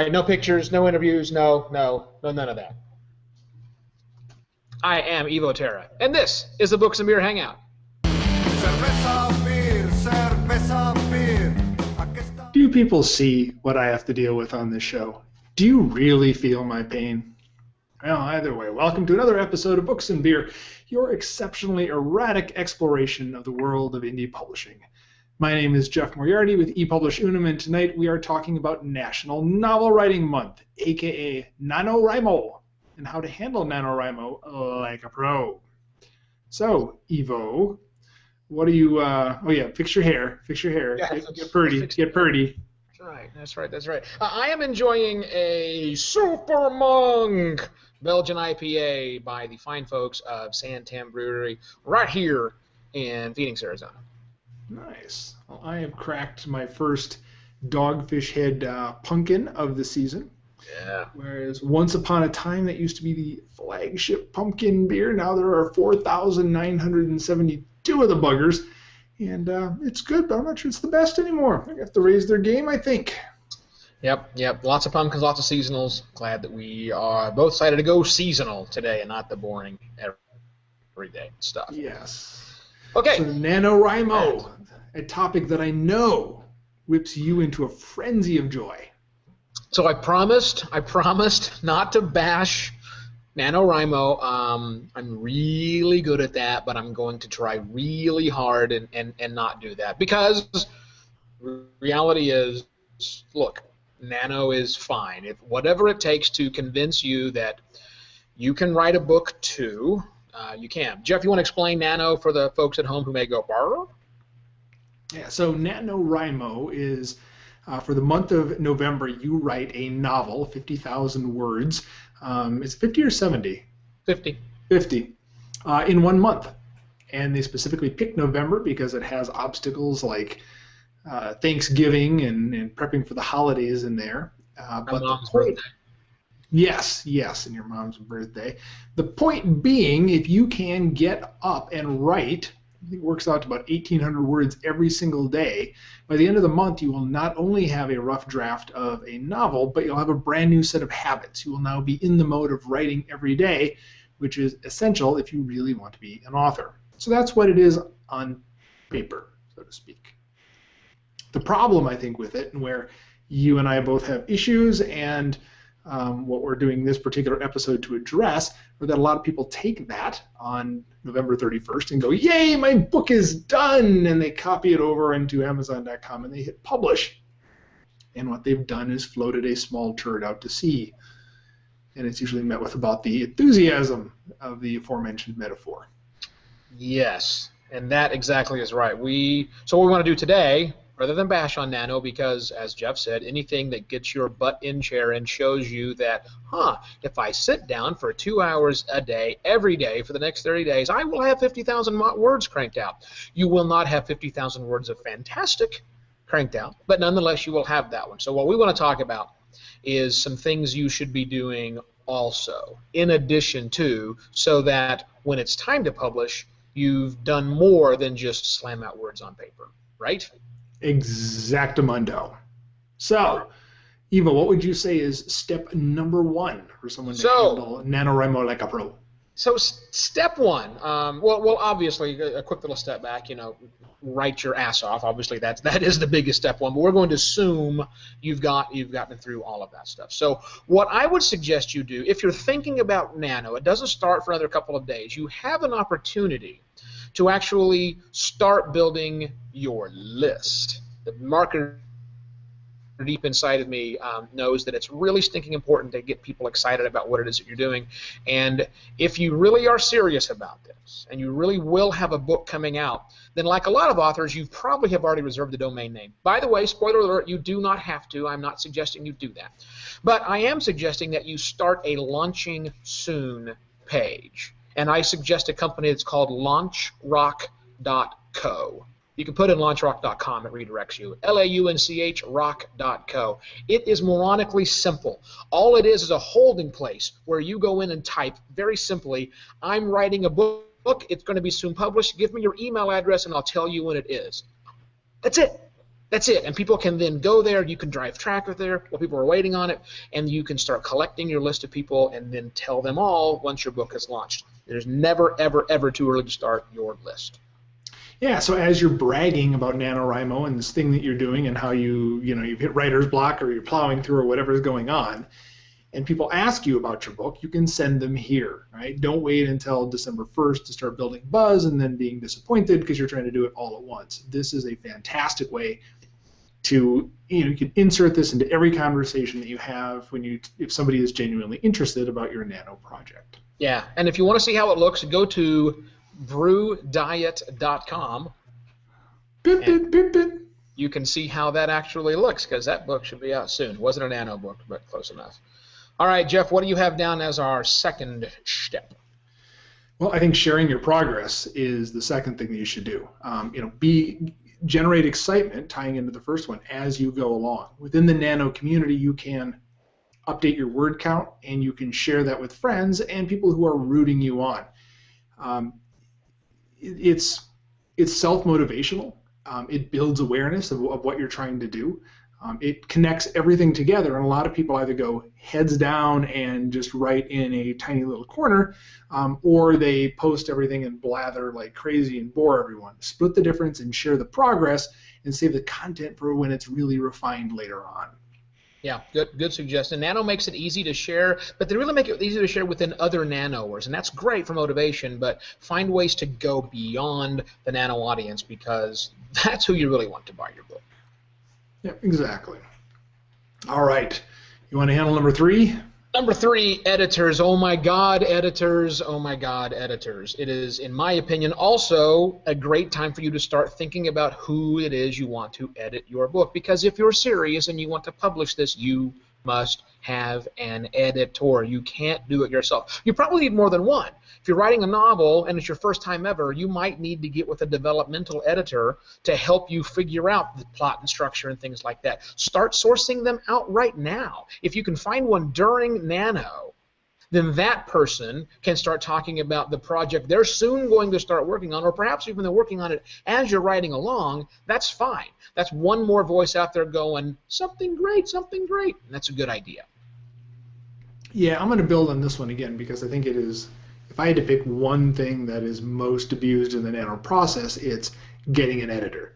right, no pictures, no interviews, no, none of that. I am Evo Terra, and this is the Books and Beer Hangout. Do you people see what I have to deal with on this show? Do you really feel my pain? Well, either way, welcome to another episode of Books and Beer, your exceptionally erratic exploration of the world of indie publishing. My name is Jeff Moriarty with ePublish Unum, and tonight we are talking about National Novel Writing Month, aka NaNoWriMo, and how to handle NaNoWriMo like a pro. So, Evo, what do you, fix your hair, Yeah, get purdy. That's right. I am enjoying a Super Monk Belgian IPA by the fine folks of Santam Brewery right here in Phoenix, Arizona. Nice. Well, I have cracked my first Dogfish Head pumpkin of the season. Yeah. Whereas once upon a time that used to be the flagship pumpkin beer. Now there are 4,972 of the buggers. And it's good, but I'm not sure it's the best anymore. They have to raise their game, I think. Yep. Lots of pumpkins, lots of seasonals. Glad that we are both decided to go seasonal today and not the boring everyday stuff. Yes. Okay. So NaNoWriMo, a topic that I know whips you into a frenzy of joy. So I promised not to bash NaNoWriMo. I'm really good at that, but I'm going to try really hard and not do that. Because reality is, look, Nano is fine. If whatever it takes to convince you that you can write a book too, you can. Jeff, you want to explain Nano for the folks at home who may go, Barr? Yeah, so NaNoWriMo is, for the month of November, you write a novel, 50,000 words. It's 50 or 70? 50. 50 in 1 month. And they specifically picked November because it has obstacles like Thanksgiving and prepping for the holidays in there. But mom's birthday. Yes, and your mom's birthday. The point being, if you can get up and write, I think it works out to about 1,800 words every single day, by the end of the month you will not only have a rough draft of a novel, but you'll have a brand new set of habits. You will now be in the mode of writing every day, which is essential if you really want to be an author. So that's what it is on paper, so to speak. The problem, I think, with it, and where you and I both have issues, and what we're doing this particular episode to address, are that a lot of people take that on November 31st and go, yay, my book is done, and they copy it over into Amazon.com and they hit publish. And what they've done is floated a small turd out to sea. And it's usually met with about the enthusiasm of the aforementioned metaphor. Yes, and that exactly is right. So what we want to do today, rather than bash on Nano, because, as Jeff said, anything that gets your butt in chair and shows you that, if I sit down for 2 hours a day, every day, for the next 30 days, I will have 50,000 words cranked out. You will not have 50,000 words of fantastic cranked out, but nonetheless you will have that one. So what we want to talk about is some things you should be doing also, in addition to, so that when it's time to publish, you've done more than just slam out words on paper, right? Exactamundo. So, Eva, what would you say is step number one for someone to handle NaNoWriMo like a pro? So step one, well, obviously, a quick little step back, write your ass off. Obviously, that is the biggest step one, but we're going to assume you've gotten through all of that stuff. So what I would suggest you do, if you're thinking about Nano, it doesn't start for another couple of days. You have an opportunity to actually start building your list. The marketer deep inside of me knows that it's really stinking important to get people excited about what it is that you're doing. And if you really are serious about this, and you really will have a book coming out, then like a lot of authors, you probably have already reserved the domain name. By the way, spoiler alert, you do not have to. I'm not suggesting you do that. But I am suggesting that you start a launching soon page. And I suggest a company that's called launchrock.co. You can put in launchrock.com, it redirects you. Launch rock.co. It is moronically simple. All it is a holding place where you go in and type very simply, I'm writing a book, it's going to be soon published, give me your email address and I'll tell you when it is. That's it. That's it. And people can then go there. You can drive tracker there while people are waiting on it, and you can start collecting your list of people and then tell them all once your book is launched. There's never, ever, ever too early to start your list. Yeah, so as you're bragging about NaNoWriMo and this thing that you're doing and how you've hit writer's block or you're plowing through or whatever is going on, and people ask you about your book, you can send them here, right? Don't wait until December 1st to start building buzz and then being disappointed because you're trying to do it all at once. This is a fantastic way to, you can insert this into every conversation that you have if somebody is genuinely interested about your nano project. Yeah, and if you want to see how it looks, go to brewdiet.com. You can see how that actually looks, because that book should be out soon. It wasn't a nano book, but close enough. All right, Jeff, what do you have down as our second step? Well, I think sharing your progress is the second thing that you should do. Generate excitement, tying into the first one, as you go along. Within the nano community, you can update your word count, and you can share that with friends and people who are rooting you on. It's self-motivational. It builds awareness of what you're trying to do. It connects everything together, and a lot of people either go heads down and just write in a tiny little corner, or they post everything and blather like crazy and bore everyone. Split the difference and share the progress and save the content for when it's really refined later on. Yeah, good suggestion. Nano makes it easy to share, but they really make it easy to share within other nanoers, and that's great for motivation, but find ways to go beyond the nano audience, because that's who you really want to buy your book. Yeah, exactly. All right. You want to handle number 3? Number 3, editors. Oh my God, editors. Oh my God, editors. It is, in my opinion, also a great time for you to start thinking about who it is you want to edit your book. Because if you're serious and you want to publish this, you must have an editor. You can't do it yourself. You probably need more than one. If you're writing a novel and it's your first time ever, you might need to get with a developmental editor to help you figure out the plot and structure and things like that. Start sourcing them out right now. If you can find one during Nano, then that person can start talking about the project they're soon going to start working on, or perhaps even they're working on it as you're writing along. That's fine. That's one more voice out there going, something great, something great. And that's a good idea. Yeah, I'm going to build on this one again, because I think it is, if I had to pick one thing that is most abused in the nano process, it's getting an editor.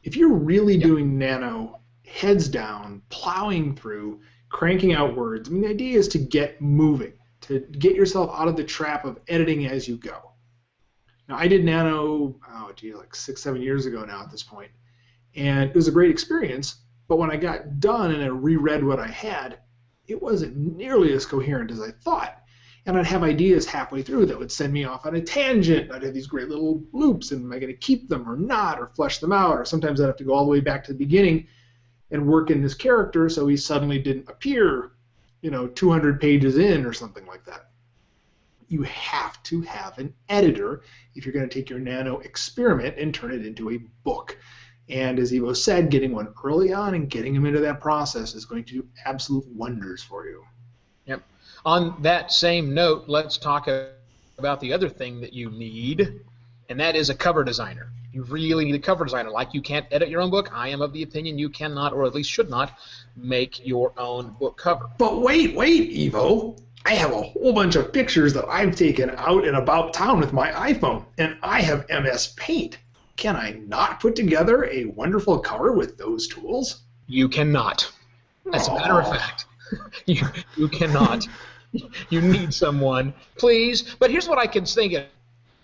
If you're really doing nano heads down, plowing through, cranking out words, I mean, the idea is to get moving, to get yourself out of the trap of editing as you go. Now, I did nano, like 6-7 years ago now at this point, and it was a great experience, but when I got done and I reread what I had, it wasn't nearly as coherent as I thought. And I'd have ideas halfway through that would send me off on a tangent. I'd have these great little loops, and am I going to keep them or not, or flesh them out? Or sometimes I'd have to go all the way back to the beginning and work in this character so he suddenly didn't appear, 200 pages in or something like that. You have to have an editor if you're going to take your nano experiment and turn it into a book. And as Ivo said, getting one early on and getting him into that process is going to do absolute wonders for you. Yep. On that same note, let's talk about the other thing that you need, and that is a cover designer. You really need a cover designer. Like you can't edit your own book, I am of the opinion you cannot, or at least should not, make your own book cover. But wait, Ivo. I have a whole bunch of pictures that I've taken out and about town with my iPhone, and I have MS Paint. Can I not put together a wonderful cover with those tools? You cannot. As a matter of fact, you cannot. You need someone, please. But here's what I can think of.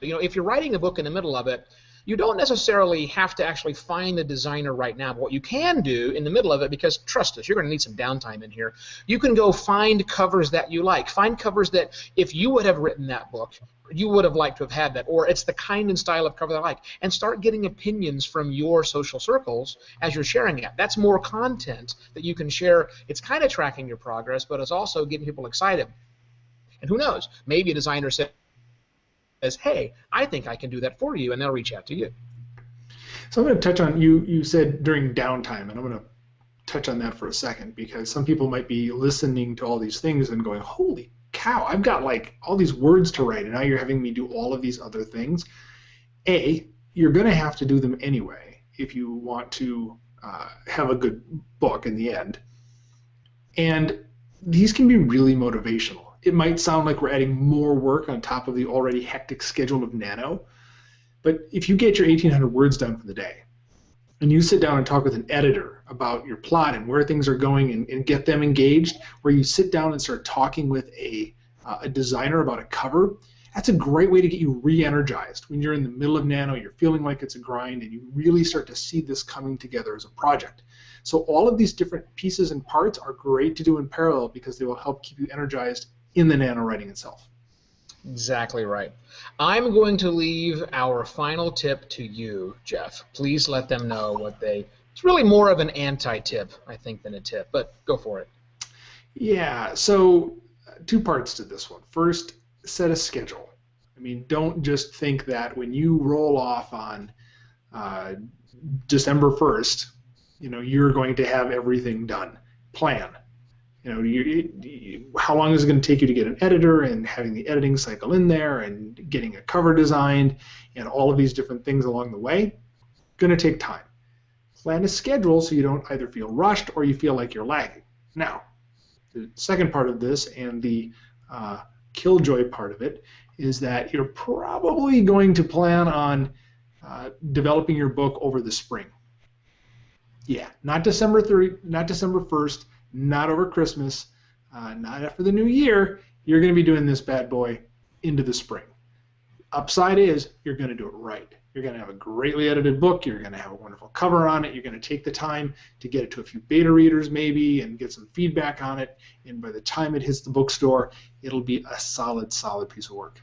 If you're writing a book in the middle of it, you don't necessarily have to actually find the designer right now. But what you can do in the middle of it, because trust us, you're going to need some downtime in here, you can go find covers that you like. Find covers that if you would have written that book, you would have liked to have had that, or it's the kind and style of cover that I like, and start getting opinions from your social circles as you're sharing it. That's more content that you can share. It's kind of tracking your progress, but it's also getting people excited. And who knows, maybe a designer says, hey, I think I can do that for you, and they'll reach out to you. So I'm going to touch on, you said during downtime, and I'm going to touch on that for a second, because some people might be listening to all these things and going, holy cow, I've got like all these words to write, and now you're having me do all of these other things. You're going to have to do them anyway if you want to have a good book in the end. And these can be really motivational. It might sound like we're adding more work on top of the already hectic schedule of Nano, but if you get your 1,800 words done for the day, and you sit down and talk with an editor about your plot and where things are going and get them engaged, where you sit down and start talking with a designer about a cover, that's a great way to get you re-energized. When you're in the middle of Nano, you're feeling like it's a grind, and you really start to see this coming together as a project. So all of these different pieces and parts are great to do in parallel because they will help keep you energized in the Nano writing itself. Exactly right. I'm going to leave our final tip to you, Jeff. Please let them know what it's really more of an anti-tip, I think, than a tip, but go for it. Yeah, so 2 parts to this one. First, set a schedule. I mean, don't just think that when you roll off on December 1st, you're going to have everything done. Plan. How long is it going to take you to get an editor and having the editing cycle in there and getting a cover designed and all of these different things along the way? Going to take time. Plan a schedule so you don't either feel rushed or you feel like you're lagging. Now, the second part of this and the killjoy part of it is that you're probably going to plan on developing your book over the spring. Yeah, not December 1st, not over Christmas, not after the new year. You're going to be doing this bad boy into the spring. Upside is you're going to do it right. You're going to have a greatly edited book. You're going to have a wonderful cover on it. You're going to take the time to get it to a few beta readers maybe and get some feedback on it. And by the time it hits the bookstore, it'll be a solid, solid piece of work.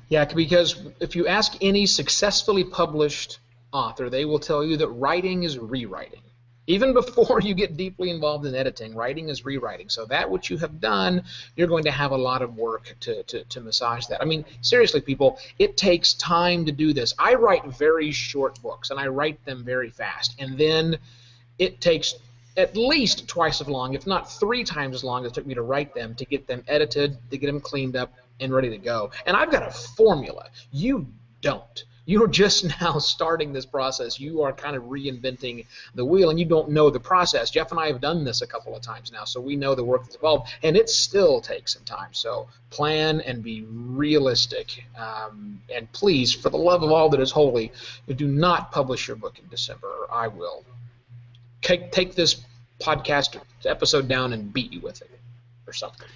Yeah, because if you ask any successfully published author, they will tell you that writing is rewriting. Even before you get deeply involved in editing, writing is rewriting. So that which you have done, you're going to have a lot of work to massage that. I mean, seriously, people, it takes time to do this. I write very short books, and I write them very fast. And then it takes at least twice as long, if not 3 times as long as it took me to write them, to get them edited, to get them cleaned up and ready to go. And I've got a formula. You don't. You're just now starting this process. You are kind of reinventing the wheel, and you don't know the process. Jeff and I have done this a couple of times now, so we know the work that's involved, and it still takes some time. So plan and be realistic. And please, for the love of all that is holy, do not publish your book in December, or I will take this podcast episode down and beat you with it or something.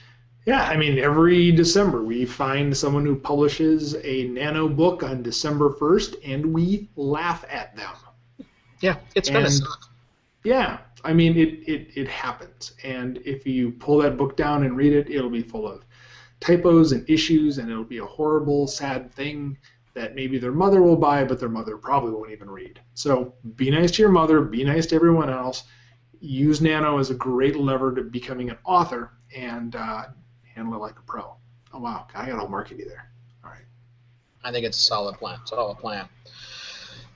Yeah, I mean, every December we find someone who publishes a Nano book on December 1st, and we laugh at them. Yeah, it's going to suck. Yeah, I mean, it happens. And if you pull that book down and read it, it'll be full of typos and issues, and it'll be a horrible, sad thing that maybe their mother will buy, but their mother probably won't even read. So be nice to your mother, be nice to everyone else. Use Nano as a great lever to becoming an author, and handle it like a pro. Oh, wow. I got all markety there. All right. I think it's a solid plan. Solid plan.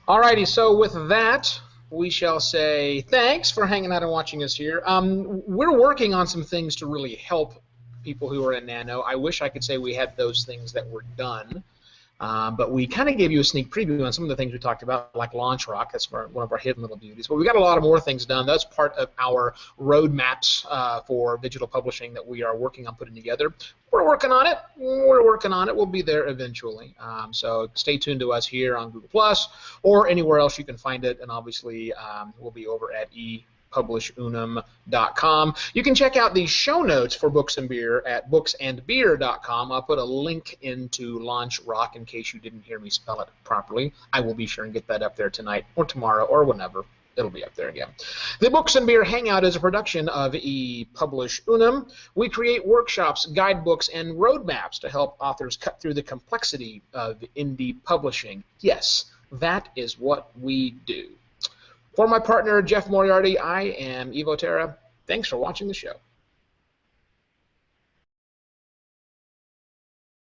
All righty. So with that, we shall say thanks for hanging out and watching us here. We're working on some things to really help people who are in Nano. I wish I could say we had those things that were done. But we kind of gave you a sneak preview on some of the things we talked about, like LaunchRock. That's one of our hidden little beauties. But we've got a lot of more things done. That's part of our roadmaps for digital publishing that we are working on putting together. We're working on it. We'll be there eventually. So stay tuned to us here on Google+, or anywhere else you can find it. And obviously, we'll be over at publishunum.com. You can check out the show notes for Books and Beer at booksandbeer.com. I'll put a link into LaunchRock in case you didn't hear me spell it properly. I will be sure and get that up there tonight or tomorrow or whenever. It'll be up there again. The Books and Beer Hangout is a production of ePublish Unum. We create workshops, guidebooks, and roadmaps to help authors cut through the complexity of indie publishing. Yes, that is what we do. For my partner, Jeff Moriarty, I am Evo Terra. Thanks for watching the show.